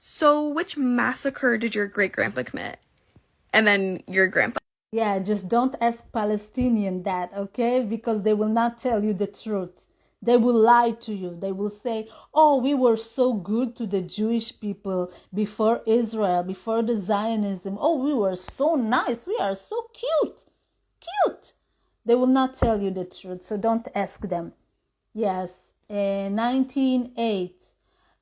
So which massacre did your great-grandpa commit? And then your grandpa. Yeah, just don't ask Palestinian that, okay? Because they will not tell you the truth. They will lie to you. They will say, oh, we were so good to the Jewish people before Israel, before the Zionism. Oh, we were so nice. We are so cute. Cute. They will not tell you the truth, so don't ask them. Yes, 1908,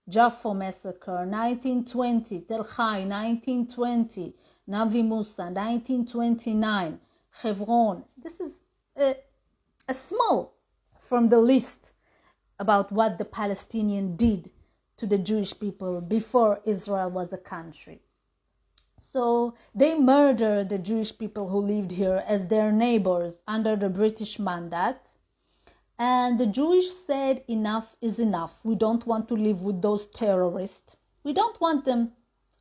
Jaffa massacre, 1920, Tel Hai, 1920, Navi Musa, 1929, Hebron. This is a small from the list about what the Palestinian did to the Jewish people before Israel was a country. So they murdered the Jewish people who lived here as their neighbors under the British mandate. And the Jewish said, enough is enough. We don't want to live with those terrorists. We don't want them.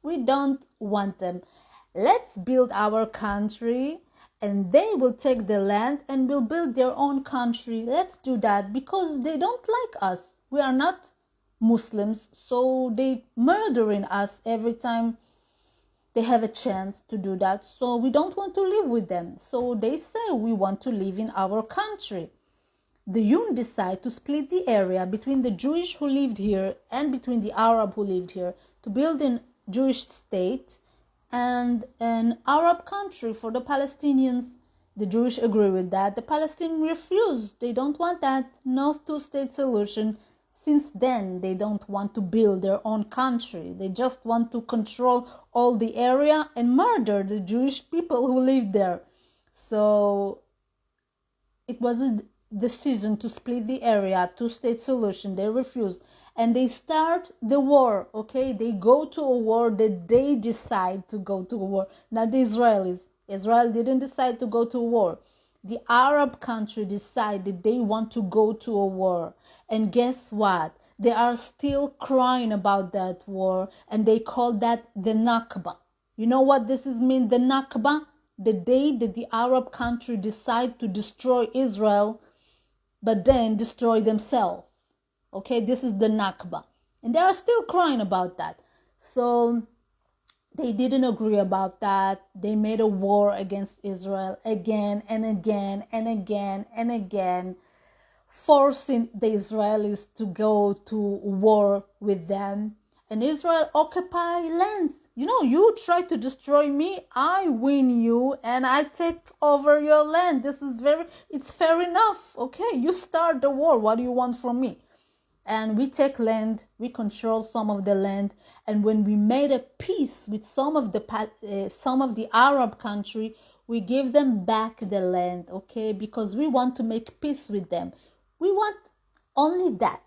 We don't want them. Let's build our country and they will take the land and will build their own country. Let's do that because they don't like us. We are not Muslims, so they murdering us every time they have a chance to do that. So we don't want to live with them. So they say we want to live in our country. The UN decided to split the area between the Jewish who lived here and between the Arab who lived here to build a Jewish state and an Arab country for the Palestinians. The Jewish agree with that. The Palestinians refuse. They don't want that. No two-state solution. Since then, they don't want to build their own country. They just want to control all the area and murder the Jewish people who live there. So it was a decision to split the area, two-state solution. They refuse and they start the war. Okay, they go to a war that they decide to go to a war, not the Israelis. Israel didn't decide to go to war. The Arab country decided they want to go to a war, and guess what, they are still crying about that war and they call that the Nakba. You know what this is mean, the Nakba? The day that the Arab country decide to destroy Israel but then destroy themselves. Okay, this is the Nakba. And they are still crying about that. So they didn't agree about that. They made a war against Israel again and again and again and again, forcing the Israelis to go to war with them. And Israel occupy lands. You know, you try to destroy me, I win you, and I take over your land. It's fair enough. Okay, you start the war. What do you want from me? And we take land, we control some of the land. And when we made a peace with some of the Arab country, we give them back the land, okay? Because we want to make peace with them. We want only that.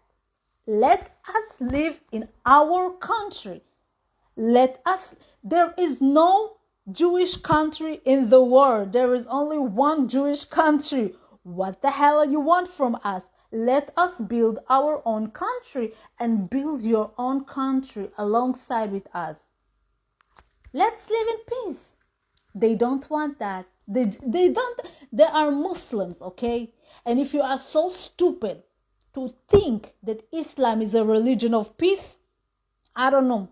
Let us live in our country. There is no Jewish country in the world. There is only one Jewish country. What the hell you want from us? Let us build our own country and build your own country alongside with us. Let's live in peace. They don't want that. They are Muslims, okay? And if you are so stupid to think that Islam is a religion of peace, I don't know.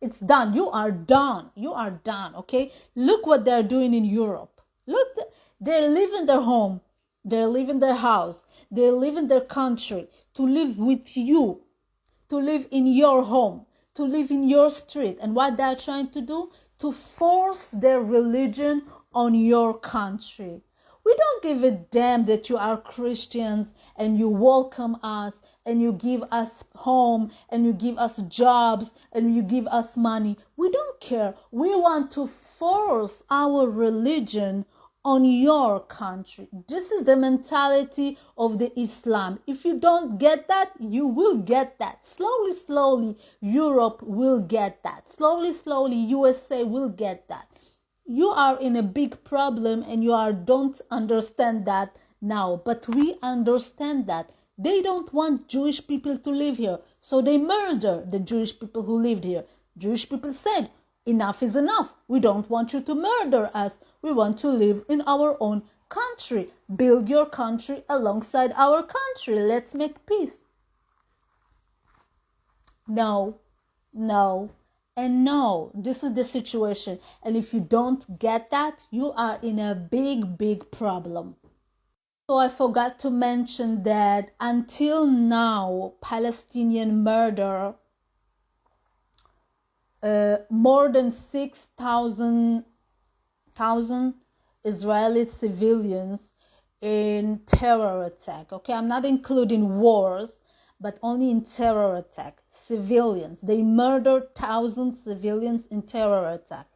It's done. You are done. You are done, okay? Look what they're doing in Europe. Look, they're leaving their home. They're leaving their house. They're leaving their country to live with you, to live in your home, to live in your street. And what they're trying to do? To force their religion on your country. We don't give a damn that you are Christians and you welcome us and you give us home and you give us jobs and you give us money. We don't care. We want to force our religion on your country. This is the mentality of the Islam. If you don't get that, you will get that. Slowly, slowly, Europe will get that. Slowly, slowly, USA will get that. You are in a big problem and don't understand that now. But we understand that. They don't want Jewish people to live here. So they murder the Jewish people who lived here. Jewish people said, enough is enough. We don't want you to murder us. We want to live in our own country. Build your country alongside our country. Let's make peace. No, No. And no, this is the situation. And if you don't get that, you are in a big, big problem. So I forgot to mention that until now, Palestinian murder more than 6,000 Israeli civilians in terror attack. Okay, I'm not including wars, but only in terror attack. Civilians. They murdered thousands of civilians in terror attack.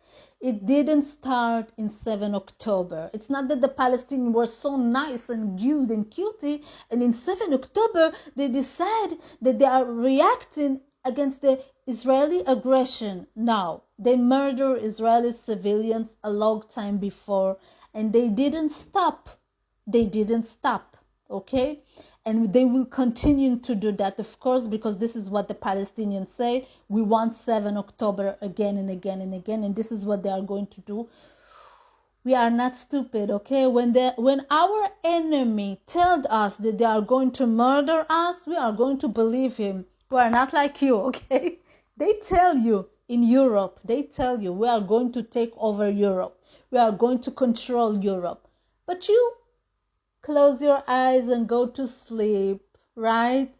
It didn't start in 7 October. It's not that the Palestinians were so nice and good and cutie, and in 7 October they decide that they are reacting against the Israeli aggression. No, they murdered Israeli civilians a long time before, and they didn't stop. They didn't stop, okay? And they will continue to do that, of course, because this is what the Palestinians say. We want 7 October again and again and again, and this is what they are going to do. We are not stupid, okay? When our enemy told us that they are going to murder us, we are going to believe him. We are not like you, okay? They tell you in Europe, they tell you we are going to take over Europe. We are going to control Europe. But you close your eyes and go to sleep, right?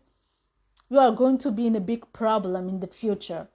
You are going to be in a big problem in the future.